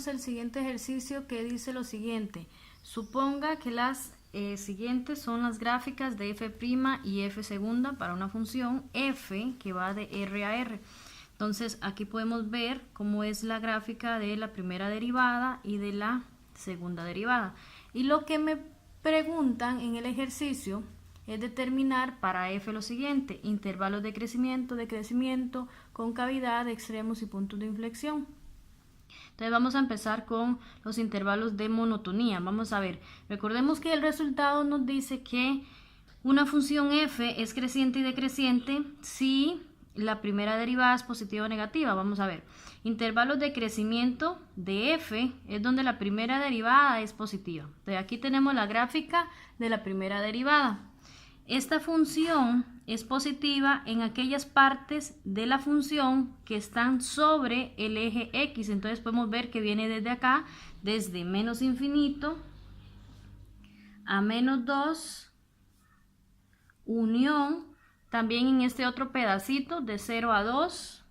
tenemos el siguiente ejercicio que dice lo siguiente. Suponga que las siguientes son las gráficas de f' y f segunda para una función f que va de r a r. Entonces aquí podemos ver cómo es la gráfica de la primera derivada y de la segunda derivada. Y lo que me preguntan en el ejercicio es determinar para f lo siguiente: intervalos de crecimiento, concavidad, extremos y puntos de inflexión. Entonces vamos a empezar con los intervalos de monotonía. Vamos a ver, recordemos que el resultado nos dice que una función f es creciente y decreciente si la primera derivada es positiva o negativa. Vamos a ver, intervalos de crecimiento de f es donde la primera derivada es positiva. Entonces aquí tenemos la gráfica de la primera derivada. Esta función es positiva en aquellas partes de la función que están sobre el eje X. Entonces podemos ver que viene desde acá, desde menos infinito a menos 2, unión, también en este otro pedacito de 0 a 2,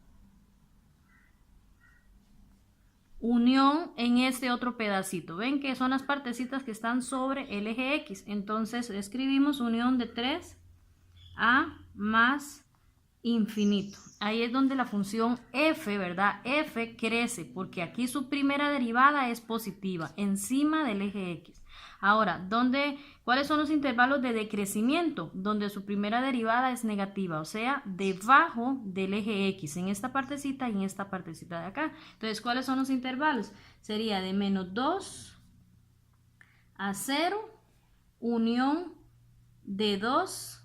unión en este otro pedacito. Ven que son las partecitas que están sobre el eje X. Entonces escribimos unión de 3 a más infinito. Ahí es donde la función f, ¿verdad? F crece porque aquí su primera derivada es positiva encima del eje X. Ahora, ¿cuáles son los intervalos de decrecimiento? Donde su primera derivada es negativa, o sea, debajo del eje X, en esta partecita y en esta partecita de acá. Entonces, ¿cuáles son los intervalos? Sería de menos 2 a 0, unión de 2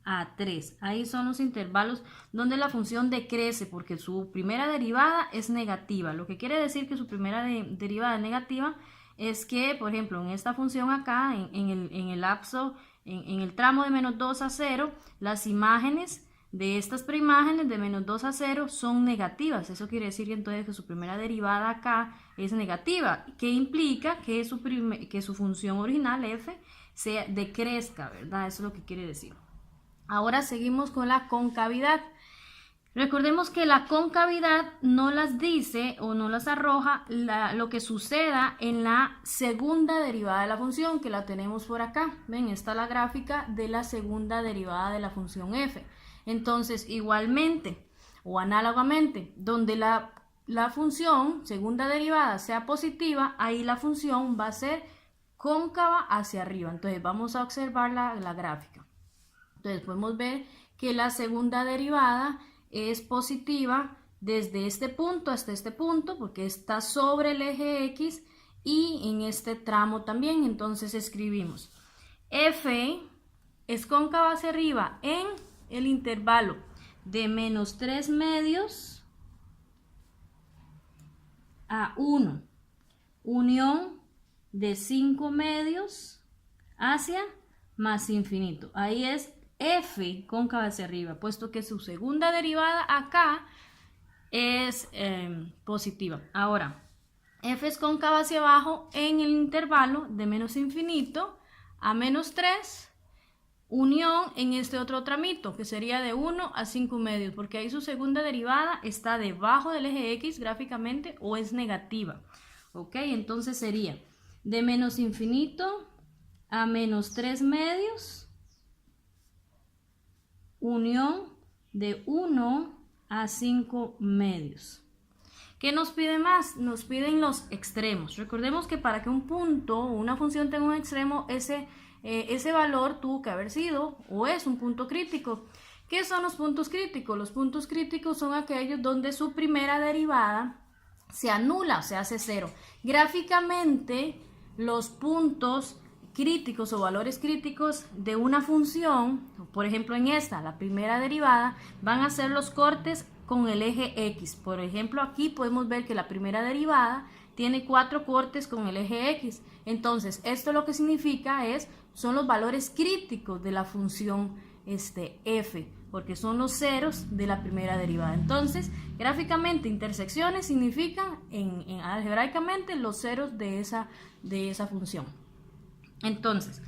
a 3. Ahí son los intervalos donde la función decrece porque su primera derivada es negativa. Lo que quiere decir que su primera derivada es negativa es que, por ejemplo, en esta función acá, en el lapso, en el tramo de menos 2 a 0, las imágenes de estas preimágenes de menos 2 a 0 son negativas. Eso quiere decir entonces que su primera derivada acá es negativa, que implica que su función original f se decrezca, ¿verdad? Eso es lo que quiere decir. Ahora seguimos con la concavidad. Recordemos que la concavidad no las dice o no las arroja lo que suceda en la segunda derivada de la función, que la tenemos por acá. Ven, esta es la gráfica de la segunda derivada de la función f. Entonces, igualmente o análogamente, donde la función segunda derivada sea positiva, ahí la función va a ser cóncava hacia arriba. Entonces, vamos a observar la gráfica. Entonces, podemos ver que la segunda derivada es positiva desde este punto hasta este punto porque está sobre el eje X y en este tramo también. Entonces escribimos f es cóncava hacia arriba en el intervalo de menos 3 medios a 1, unión de 5 medios hacia más infinito. Ahí es f cóncava hacia arriba, puesto que su segunda derivada acá es positiva. Ahora, f es cóncava hacia abajo en el intervalo de menos infinito a menos 3, unión en este otro tramito, que sería de 1 a 5 medios, porque ahí su segunda derivada está debajo del eje X gráficamente o es negativa. ¿Ok? Entonces sería de menos infinito a menos 3 medios, unión de 1 a 5 medios. ¿Qué nos pide más? Nos piden los extremos. Recordemos que para que un punto o una función tenga un extremo, ese valor tuvo que haber sido o es un punto crítico. ¿Qué son los puntos críticos? Los puntos críticos son aquellos donde su primera derivada se anula, o se hace cero. Gráficamente, los puntos críticos o valores críticos de una función, por ejemplo en esta, la primera derivada, van a ser los cortes con el eje X. Por ejemplo, aquí podemos ver que la primera derivada tiene 4 cortes con el eje X. Entonces, esto lo que significa son los valores críticos de la función f, porque son los ceros de la primera derivada. Entonces, gráficamente, intersecciones significan algebraicamente los ceros de esa función. Entonces,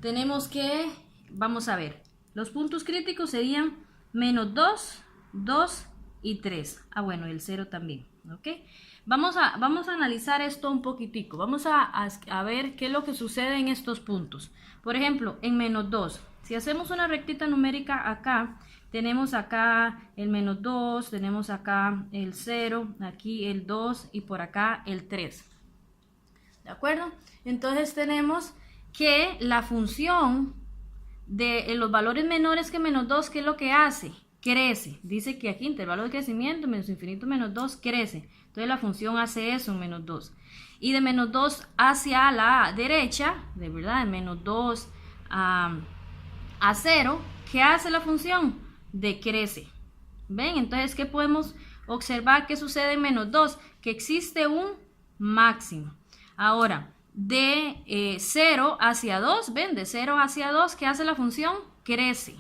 tenemos que, vamos a ver, los puntos críticos serían menos 2, 2 y 3. Ah, bueno, el 0 también, ¿ok? Vamos a analizar esto un poquitico. Vamos a ver qué es lo que sucede en estos puntos. Por ejemplo, en menos 2. Si hacemos una rectita numérica acá, tenemos acá el menos 2, tenemos acá el 0, aquí el 2 y por acá el 3. ¿De acuerdo? Entonces tenemos que la función de los valores menores que menos 2, ¿qué es lo que hace? Crece. Dice que aquí intervalo de crecimiento menos infinito menos 2 crece. Entonces la función hace eso, menos 2. Y de menos 2 hacia la derecha, de verdad, de menos 2 a 0, ¿qué hace la función? Decrece. ¿Ven? Entonces, ¿qué podemos observar que sucede en menos 2? Que existe un máximo. Ahora, de 0 hacia 2, ¿ven? De 0 hacia 2, ¿qué hace la función? Crece.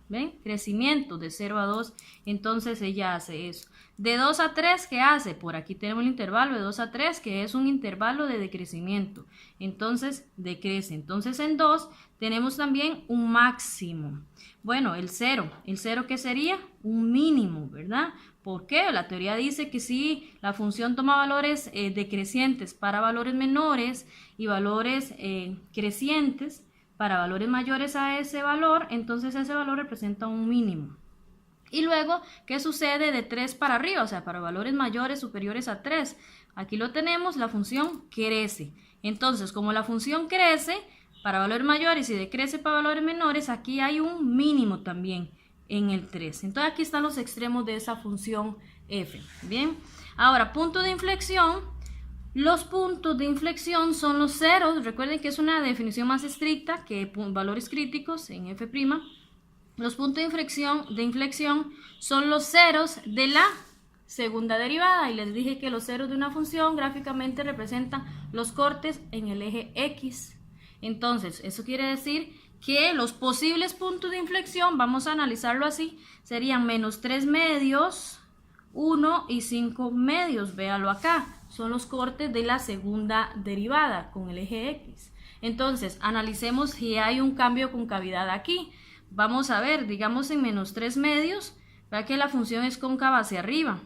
¿Ven? Crecimiento de 0 a 2, entonces ella hace eso. De 2 a 3, ¿qué hace? Por aquí tenemos el intervalo de 2 a 3, que es un intervalo de decrecimiento. Entonces, decrece. Entonces, en 2 tenemos también un máximo. Bueno, el 0. ¿El 0 qué sería? Un mínimo, ¿verdad? ¿Por qué? La teoría dice que si la función toma valores decrecientes para valores menores y valores crecientes para valores mayores a ese valor, entonces ese valor representa un mínimo. Y luego, ¿qué sucede de 3 para arriba? O sea, para valores mayores superiores a 3. Aquí lo tenemos, la función crece. Entonces, como la función crece para valores mayores y decrece para valores menores, aquí hay un mínimo también en el 3. Entonces, aquí están los extremos de esa función f. Bien, ahora, punto de inflexión. Los puntos de inflexión son los ceros. Recuerden que es una definición más estricta que valores críticos en f'. Los puntos de inflexión son los ceros de la segunda derivada. Y les dije que los ceros de una función gráficamente representan los cortes en el eje X. Entonces, eso quiere decir que los posibles puntos de inflexión, vamos a analizarlo así, serían menos 3 medios, 1 y 5 medios. Véalo acá. Son los cortes de la segunda derivada con el eje X. Entonces, analicemos si hay un cambio con cavidad aquí. Vamos a ver, digamos en menos 3 medios, vea que la función es cóncava hacia arriba,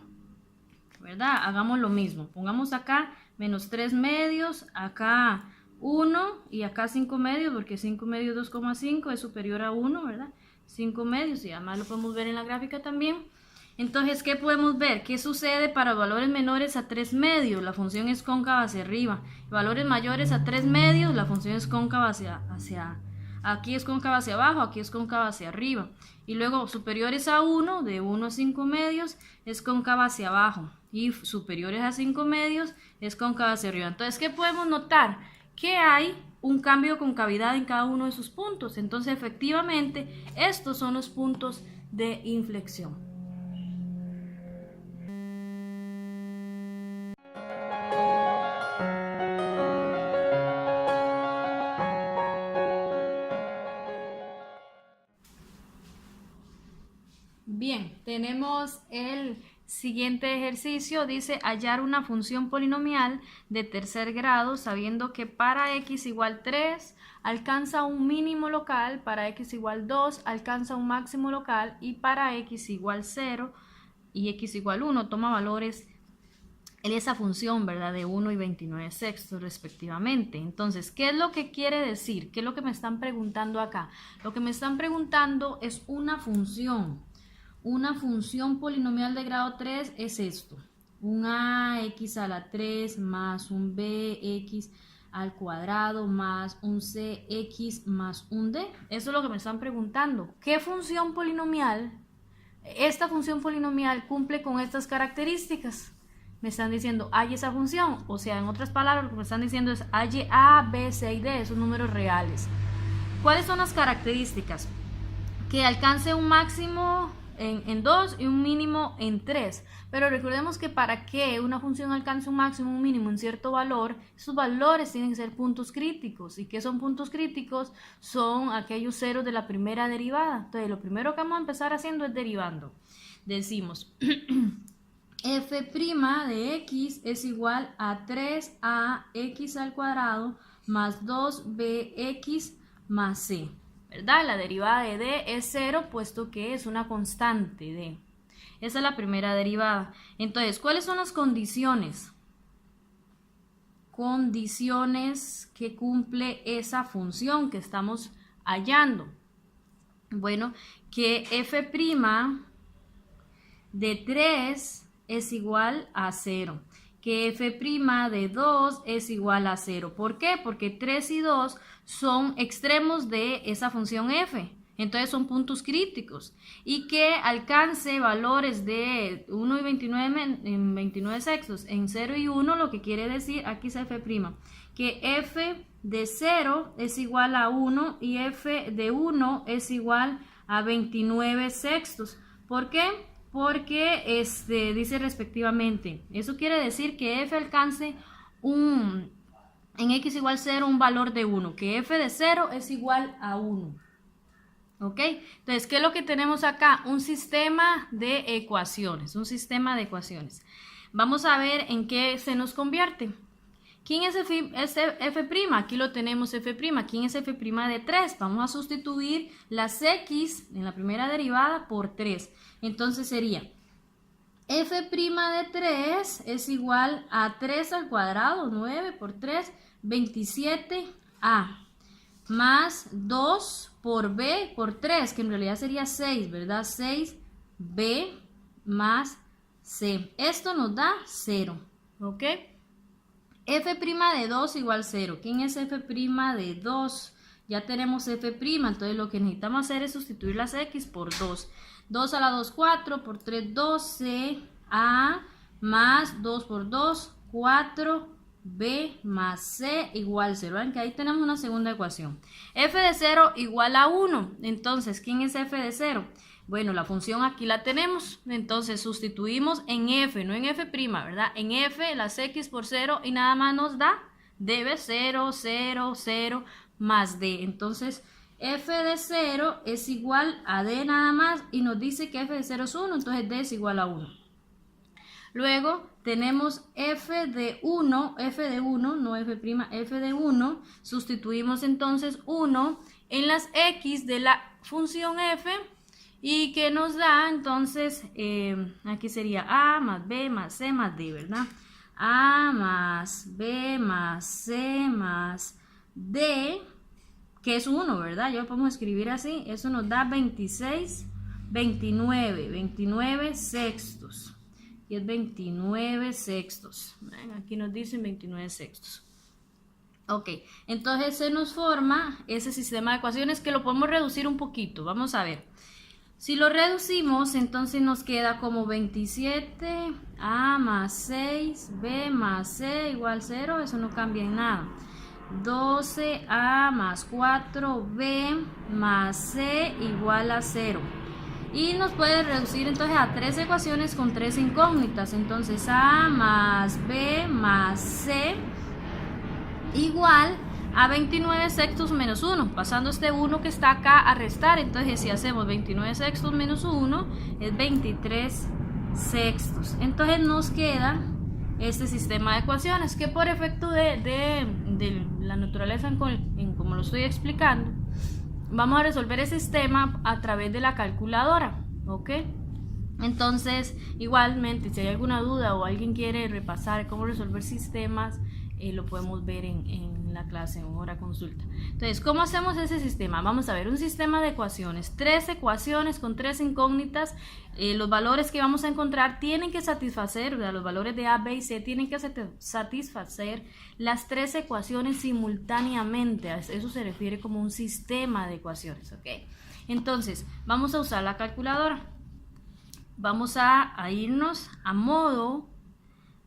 ¿verdad? Hagamos lo mismo. Pongamos acá menos 3 medios, acá 1 y acá 5 medios, porque 5 medios 2,5 es superior a 1, ¿verdad? 5 medios, y además lo podemos ver en la gráfica también. Entonces, ¿qué podemos ver? ¿Qué sucede para valores menores a 3 medios? La función es cóncava hacia arriba. Valores mayores a 3 medios, la función es cóncava aquí es cóncava hacia abajo, aquí es cóncava hacia arriba. Y luego superiores a 1, de 1 a 5 medios, es cóncava hacia abajo. Y superiores a 5 medios, es cóncava hacia arriba. Entonces, ¿qué podemos notar? Que hay un cambio con cavidad en cada uno de sus puntos. Entonces, efectivamente, estos son los puntos de inflexión. Bien, tenemos el siguiente ejercicio. Dice hallar una función polinomial de tercer grado sabiendo que para x igual 3 alcanza un mínimo local, para x igual 2 alcanza un máximo local y para x igual 0 y x igual 1 toma valores en esa función, ¿verdad? De 1 y 29 sextos respectivamente. Entonces, ¿qué es lo que quiere decir? ¿Qué es lo que me están preguntando acá? Lo que me están preguntando es una función. Una función polinomial de grado 3 es esto. Un ax a la 3 más un bx al cuadrado más un cx más un d. Eso es lo que me están preguntando. ¿Qué función polinomial? Esta función polinomial cumple con estas características. Me están diciendo, hay esa función. O sea, en otras palabras, lo que me están diciendo es, hay a, b, c y d, esos números reales. ¿Cuáles son las características? Que alcance un máximo en 2 y un mínimo en 3. Pero recordemos que para que una función alcance un máximo, un mínimo en cierto valor, esos valores tienen que ser puntos críticos. ¿Y qué son puntos críticos? Son aquellos ceros de la primera derivada. Entonces, lo primero que vamos a empezar haciendo es derivando. Decimos f' de x es igual a 3ax al cuadrado más 2bx más c. ¿Verdad? La derivada de d es 0, puesto que es una constante d. Esa es la primera derivada. Entonces, ¿cuáles son las condiciones? condiciones que cumple esa función que estamos hallando. Bueno, que f' de 3 es igual a 0. Que f' de 2 es igual a 0. ¿Por qué? Porque 3 y 2 son extremos de esa función f. Entonces son puntos críticos. Y que alcance valores de 1 y 29 en 29 sextos en 0 y 1, lo que quiere decir, aquí es f', que f de 0 es igual a 1 y f de 1 es igual a 29 sextos. ¿Por qué? Porque dice respectivamente. Eso quiere decir que f alcance en x igual 0 un valor de 1, que f de 0 es igual a 1. ¿Ok? Entonces, ¿qué es lo que tenemos acá? Un sistema de ecuaciones, Vamos a ver en qué se nos convierte. ¿Quién es f'? Aquí lo tenemos f'. ¿Quién es f' de 3? Vamos a sustituir las x en la primera derivada por 3. Entonces sería f' de 3 es igual a 3 al cuadrado, 9 por 3, 27a, más 2 por b por 3, que en realidad sería 6, ¿verdad? 6b más c. Esto nos da 0, ¿ok? f' de 2 igual 0. ¿Quién es f' de 2? Ya tenemos f', entonces lo que necesitamos hacer es sustituir las x por 2. 2 a la 2, 4, por 3, 12, a más 2 por 2, 4b más c igual 0. Ven que ahí tenemos una segunda ecuación. f de 0 igual a 1. Entonces, ¿quién es f de 0? Bueno, la función aquí la tenemos. Entonces, sustituimos en f, no en f', ¿verdad? En f las x por 0 y nada más nos da d de 0, 0, 0 más d. Entonces, f de 0 es igual a d nada más y nos dice que f de 0 es 1, entonces d es igual a 1. Luego tenemos f de 1, no f', f de 1, sustituimos entonces 1 en las x de la función f y que nos da entonces, aquí sería a más b más c más d, ¿verdad? A más b más c más d, que es 1, ¿verdad? Ya lo podemos escribir así. Eso nos da 29 sextos. Y es 29 sextos. Aquí nos dicen 29 sextos. Ok, entonces se nos forma ese sistema de ecuaciones que lo podemos reducir un poquito. Vamos a ver. Si lo reducimos, entonces nos queda como 27a más 6b más c igual 0. Eso no cambia en nada. 12a más 4b más c igual a 0. Y nos puede reducir entonces a 3 ecuaciones con 3 incógnitas. Entonces a más b más c igual a 29 sextos menos 1. Pasando este 1 que está acá a restar. Entonces si hacemos 29 sextos menos 1 es 23 sextos. Entonces nos queda este sistema de ecuaciones que por efecto de la naturaleza en como lo estoy explicando, vamos a resolver ese sistema a través de la calculadora, ¿ok? Entonces, igualmente, si hay alguna duda o alguien quiere repasar cómo resolver sistemas, lo podemos ver en la clase, en hora consulta. Entonces, ¿cómo hacemos ese sistema? Vamos a ver un sistema de ecuaciones, 3 ecuaciones con 3 incógnitas. Los valores que vamos a encontrar tienen que satisfacer, ¿verdad? Los valores de A, B y C tienen que satisfacer las 3 ecuaciones simultáneamente. A eso se refiere como un sistema de ecuaciones, ¿ok? Entonces, vamos a usar la calculadora. Vamos a irnos a modo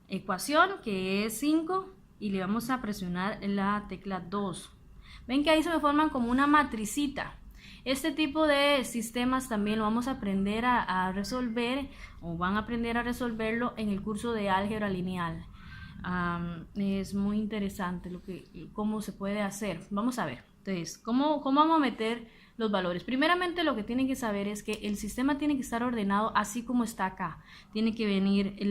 ecuación, que es 5, y le vamos a presionar la tecla 2. Ven que ahí se me forman como una matricita. Este tipo de sistemas también lo vamos a aprender a resolver, o van a aprender a resolverlo en el curso de álgebra lineal. Es muy interesante cómo se puede hacer. Vamos a ver. Entonces, ¿cómo vamos a meter los valores? Primeramente, lo que tienen que saber es que el sistema tiene que estar ordenado así como está acá. Tiene que venir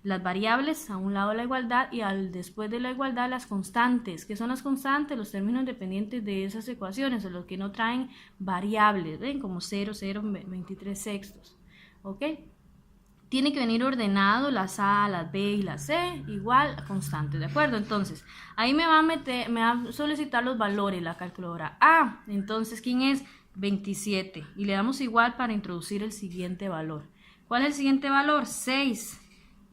las variables a un lado de la igualdad y después de la igualdad las constantes. ¿Qué son las constantes? Los términos independientes de esas ecuaciones, o los que no traen variables, ¿ven? Como 0, 0, 23 sextos. ¿Ok? tiene que venir ordenado las A, las B y las C, igual constante, ¿de acuerdo? Entonces, ahí me va a solicitar los valores la calculadora A. Entonces, ¿quién es? 27. Y le damos igual para introducir el siguiente valor. ¿Cuál es el siguiente valor? 6.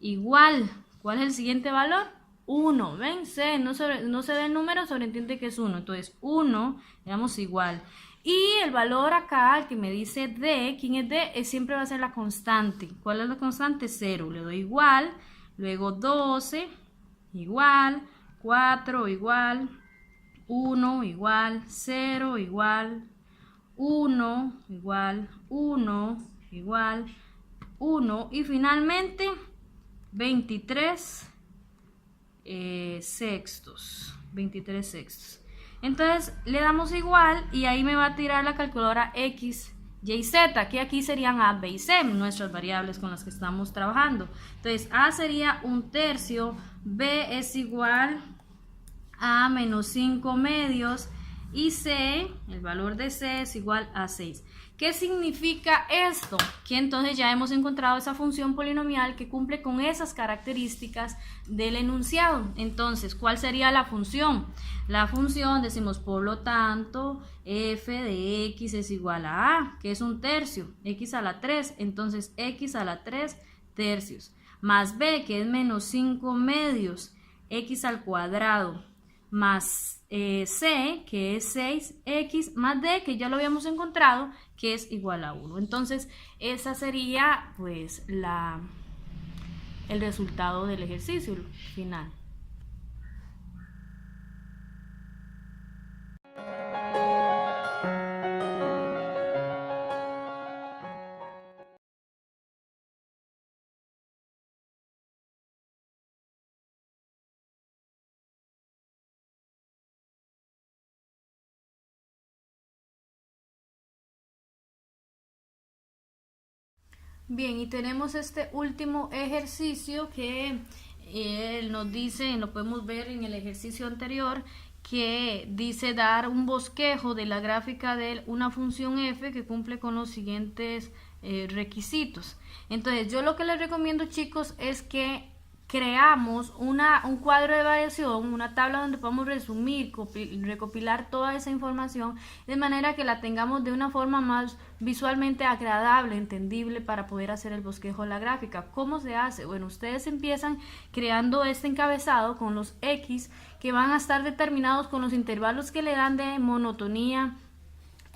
Igual. ¿Cuál es el siguiente valor? 1. ¿Ven? C, no se ve el número, sobreentiende que es 1. Entonces, 1, le damos igual. Y el valor acá, el que me dice D, ¿quién es D? Siempre va a ser la constante. ¿Cuál es la constante? 0. Le doy igual, luego 12, igual, 4, igual, 1, igual, 0, igual, 1, igual, 1, igual, 1. Y finalmente, 23 sextos. 23 sextos. Entonces le damos igual y ahí me va a tirar la calculadora X, Y y Z, que aquí serían A, B y C, nuestras variables con las que estamos trabajando. Entonces A sería 1/3, B es igual a menos 5 medios y C, el valor de C es igual a 6. ¿Qué significa esto? Que entonces ya hemos encontrado esa función polinomial que cumple con esas características del enunciado. Entonces, ¿cuál sería la función? La función, decimos, por lo tanto, f de x es igual a A, que es 1/3, x a la 3, entonces x a la 3 tercios, más b, que es menos 5 medios, x al cuadrado, más c, que es 6x, más d, que ya lo habíamos encontrado, que es igual a 1. Entonces, esa sería, pues, el resultado del ejercicio final. Bien, y tenemos este último ejercicio que nos dice, lo podemos ver en el ejercicio anterior, que dice dar un bosquejo de la gráfica de una función f que cumple con los siguientes requisitos. Entonces, yo lo que les recomiendo, chicos, es que creamos un cuadro de variación, una tabla donde podamos resumir, recopilar toda esa información de manera que la tengamos de una forma más visualmente agradable, entendible, para poder hacer el bosquejo de la gráfica. ¿Cómo se hace? Bueno, ustedes empiezan creando este encabezado con los X que van a estar determinados con los intervalos que le dan de monotonía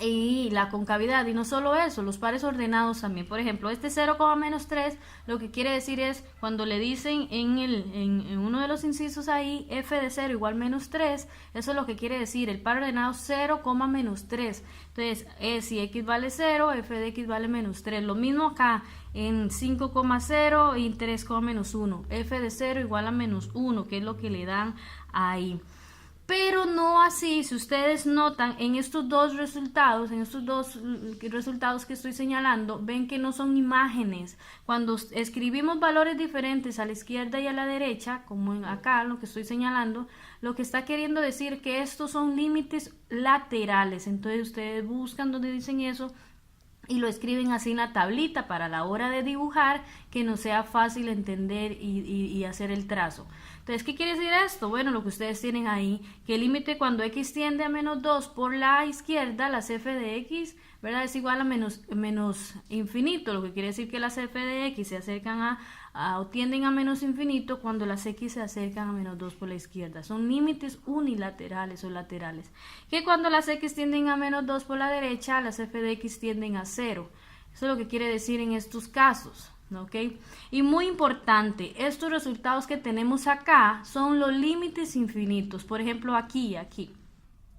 y la concavidad, y no solo eso, los pares ordenados también. Por ejemplo, este 0,-3 lo que quiere decir es cuando le dicen en uno de los incisos ahí f de 0 igual menos 3, eso es lo que quiere decir el par ordenado 0,-3. Entonces, si x vale 0, f de x vale menos 3. Lo mismo acá en 5,0 y 3,-1, f de 0 igual a menos 1, que es lo que le dan ahí. Pero no así, si ustedes notan en estos dos resultados, que estoy señalando, ven que no son imágenes. Cuando escribimos valores diferentes a la izquierda y a la derecha, como acá lo que estoy señalando, lo que está queriendo decir que estos son límites laterales. Entonces ustedes buscan donde dicen eso y lo escriben así en la tablita para la hora de dibujar, que nos sea fácil entender y hacer el trazo. Entonces, ¿qué quiere decir esto? Bueno, lo que ustedes tienen ahí, que el límite cuando x tiende a menos 2 por la izquierda, las f de x, ¿verdad? Es igual a menos infinito, lo que quiere decir que las f de x se acercan o tienden a menos infinito cuando las x se acercan a menos 2 por la izquierda. Son límites unilaterales o laterales. Que cuando las x tienden a menos 2 por la derecha, las f de x tienden a 0. Eso es lo que quiere decir en estos casos. ¿Okay? Y muy importante, estos resultados que tenemos acá son los límites infinitos. Por ejemplo, aquí.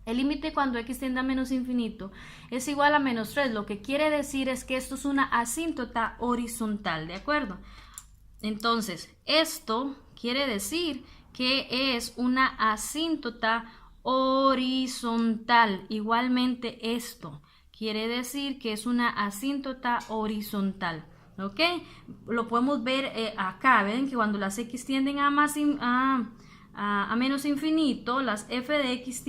El límite cuando x tiende a menos infinito es igual a menos 3. Lo que quiere decir es que esto es una asíntota horizontal, ¿de acuerdo? Entonces, esto quiere decir que es una asíntota horizontal. Igualmente esto quiere decir que es una asíntota horizontal. ¿Ok? Lo podemos ver acá, ven que cuando las x tienden a a menos infinito, las f de x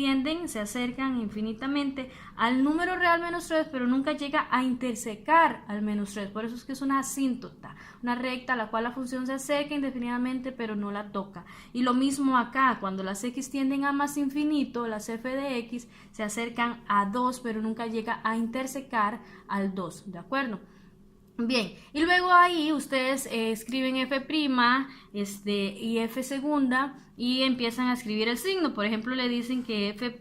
se acercan infinitamente al número real menos 3, pero nunca llega a intersecar al menos 3. Por eso es que es una asíntota, una recta a la cual la función se acerca indefinidamente, pero no la toca. Y lo mismo acá, cuando las x tienden a más infinito, las f de x se acercan a 2, pero nunca llega a intersecar al 2, ¿de acuerdo? Bien, y luego ahí ustedes escriben f' y f segunda y empiezan a escribir el signo. Por ejemplo, le dicen que f'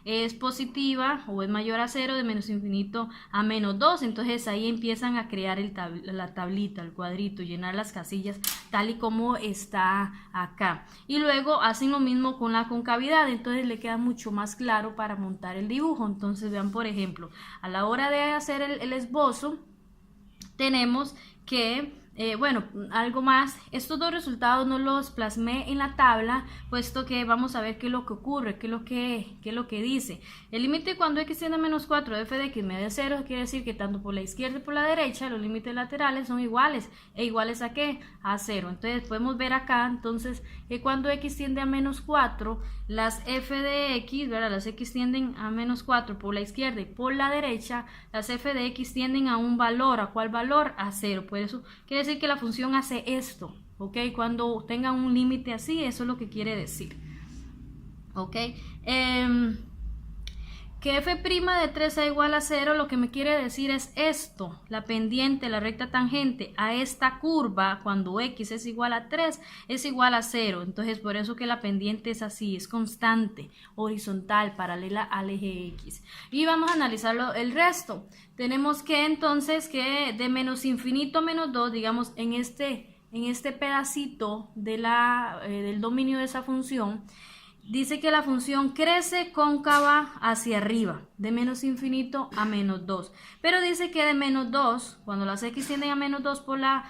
es positiva o es mayor a 0 de menos infinito a menos 2. Entonces ahí empiezan a crear la tablita, el cuadrito, llenar las casillas tal y como está acá. Y luego hacen lo mismo con la concavidad, entonces le queda mucho más claro para montar el dibujo. Entonces vean, por ejemplo, a la hora de hacer el esbozo, tenemos que, bueno, algo más, estos dos resultados no los plasmé en la tabla, puesto que vamos a ver qué es lo que ocurre, qué es lo que dice. El límite cuando x tiende a menos 4 de f de x medio 0 quiere decir que tanto por la izquierda y por la derecha los límites laterales son iguales. ¿E iguales a qué? A 0. Entonces podemos ver acá, entonces, que cuando x tiende a menos 4, las f de x, ¿verdad? Las x tienden a menos 4 por la izquierda y por la derecha, las f de x tienden a un valor. ¿A cuál valor? A 0. Por eso quiere decir que la función hace esto, ¿ok? Cuando tenga un límite así, eso es lo que quiere decir, ¿ok? Que f' de 3 sea igual a 0, lo que me quiere decir es esto, la pendiente, la recta tangente a esta curva, cuando x es igual a 3, es igual a 0. Entonces, por eso que la pendiente es así, es constante, horizontal, paralela al eje x. Y vamos a analizar el resto. Tenemos que entonces que de menos infinito a menos 2, digamos, en este pedacito del dominio de esa función, dice que la función crece cóncava hacia arriba, de menos infinito a menos 2. Pero dice que de menos 2, cuando las x tienden a menos 2 por la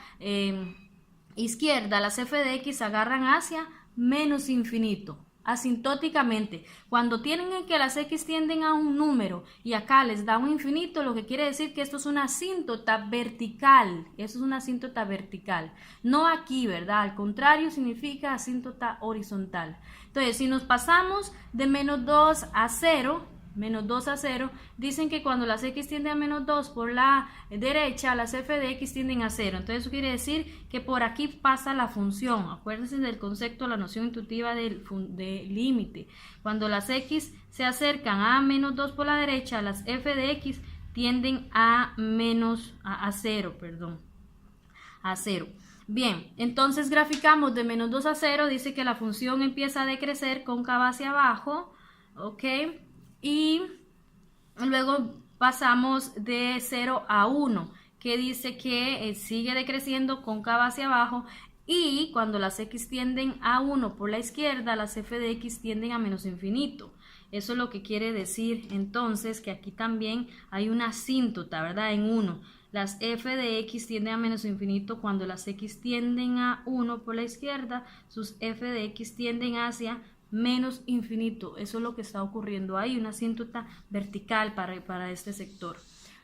izquierda, las f de x agarran hacia menos infinito, asintóticamente. Cuando tienen que las x tienden a un número y acá les da un infinito, lo que quiere decir que esto es una asíntota vertical. Eso es una asíntota vertical. No aquí, ¿verdad? Al contrario, significa asíntota horizontal. Entonces, si nos pasamos de menos 2 a 0, dicen que cuando las x tienden a menos 2 por la derecha, las f de x tienden a 0. Entonces eso quiere decir que por aquí pasa la función. Acuérdense del concepto, la noción intuitiva del límite. Cuando las x se acercan a menos 2 por la derecha, las f de x tienden a 0, a 0. Bien, entonces graficamos de menos 2 a 0, dice que la función empieza a decrecer cóncava hacia abajo, ¿ok? Y luego pasamos de 0 a 1, que dice que sigue decreciendo cóncava hacia abajo, y cuando las x tienden a 1 por la izquierda, las f de x tienden a menos infinito. Eso es lo que quiere decir entonces que aquí también hay una asíntota, ¿verdad? En 1. Las f de x tienden a menos infinito cuando las x tienden a 1 por la izquierda, sus f de x tienden hacia menos infinito. Eso es lo que está ocurriendo ahí, una asíntota vertical para este sector.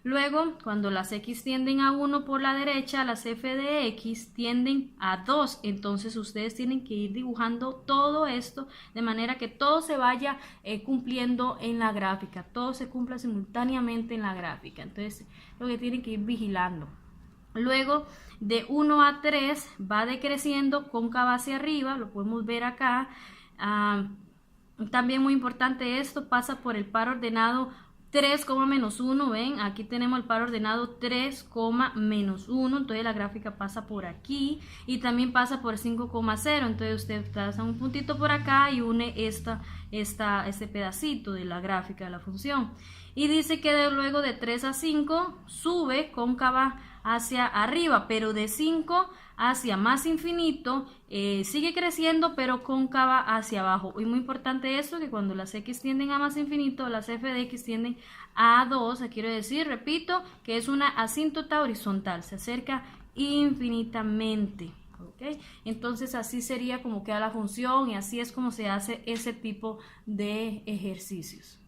Luego, cuando las x tienden a 1 por la derecha, las f de x tienden a 2. Entonces ustedes tienen que ir dibujando todo esto de manera que todo se vaya cumpliendo en la gráfica, todo se cumpla simultáneamente en la gráfica. Entonces, lo que tienen que ir vigilando. Luego, de 1 a 3 va decreciendo cóncava hacia arriba, lo podemos ver acá. También muy importante esto, pasa por el par ordenado 3, menos 1, ven, aquí tenemos el par ordenado 3, menos 1, entonces la gráfica pasa por aquí y también pasa por 5,0, entonces usted traza un puntito por acá y une este pedacito de la gráfica de la función. Y dice que luego de 3 a 5 sube cóncava hacia arriba, pero de 5 hacia más infinito sigue creciendo, pero cóncava hacia abajo. Y muy importante esto, que cuando las x tienden a más infinito, las f de x tienden a 2, quiero decir, repito, que es una asíntota horizontal, se acerca infinitamente. ¿Okay? Entonces así sería como queda la función y así es como se hace ese tipo de ejercicios.